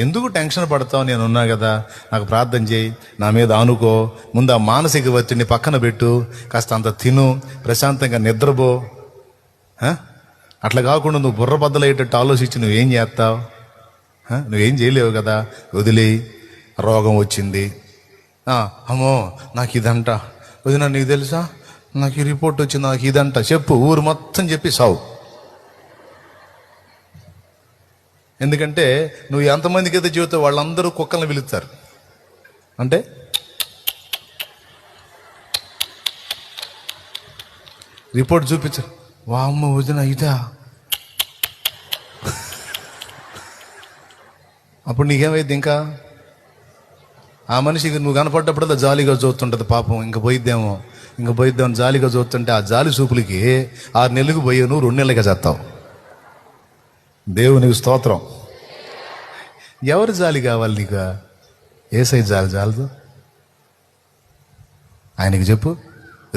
ఎందుకు టెన్షన్ పడతావు? నేను ఉన్నా కదా, నాకు ప్రార్థన చేయి, నా మీద ఆనుకో, ముందు ఆ మానసిక ఒత్తిడిని పక్కన పెట్టు, కాస్త అంత తిను, ప్రశాంతంగా నిద్రపో. అట్లా కాకుండా నువ్వు బుర్ర బద్దలయ్యేటట్టు ఆలోచించి నువ్వేం చేస్తావు? నువ్వేం చేయలేవు కదా. వదిలే, రోగం వచ్చింది, అమ్మో నాకు ఇదంట, వదిన నీకు తెలుసా నాకు ఈ రిపోర్ట్ వచ్చింది, నాకు ఇదంట చెప్పు, ఊరు మొత్తం చెప్పి సావు. ఎందుకంటే నువ్వు ఎంతమందికి అయితే చెబుతావు వాళ్ళందరూ కుక్కల్ని పిలుస్తారు. అంటే రిపోర్ట్ చూపించు, వామ్మ వదిన ఇదా, అప్పుడు నీకేమైంది? ఇంకా ఆ మనిషికి నువ్వు కనపడ్డప్పుడల్లా జాలీగా చూస్తుంటుంది పాపం. ఇంక పోయిద్దేమో జాలీగా చూస్తుంటే ఆ జాలి చూపులకి 6 నెలలకు పోయావు, నువ్వు 2 నెలలుగా చేస్తావు. దేవునికి స్తోత్రం. ఎవరు జాలి కావాలి నీకు? ఏసై జాలి చాలదు. ఆయనకి చెప్పు,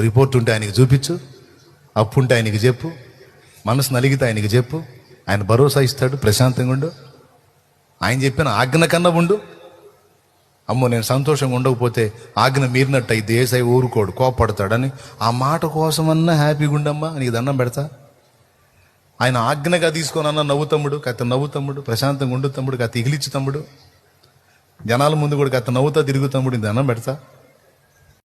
రిపోర్ట్ ఉంటే ఆయనకి చూపించు, అప్పు ఉంటే ఆయనకి చెప్పు, మనసు నలిగితే ఆయనకి చెప్పు, ఆయన భరోసా ఇస్తాడు. ప్రశాంతంగా ఉండు. ఆయన చెప్పిన ఆజ్ఞ కన్నా ఉండు. అమ్మో నేను సంతోషంగా ఉండకపోతే ఆజ్ఞ మీరినట్టు అయితే ఏసై ఊరుకోడు, కోపడతాడని ఆ మాట కోసమన్నా హ్యాపీగా ఉండమ్మా, నీకు దండం పెడతా. ఆయన ఆజ్ఞగా తీసుకొని నవ్వు తమ్ముడు, కత్త నవ్వు తమ్ముడు, ప్రశాంతంగా ఉండు తమ్ముడు, కత్త ఇగిలిచ్చు తమ్ముడు, జనాల ముందు కూడా కత్త నవ్వుతా తిరుగు తమ్ముడు, దండం పెడతా.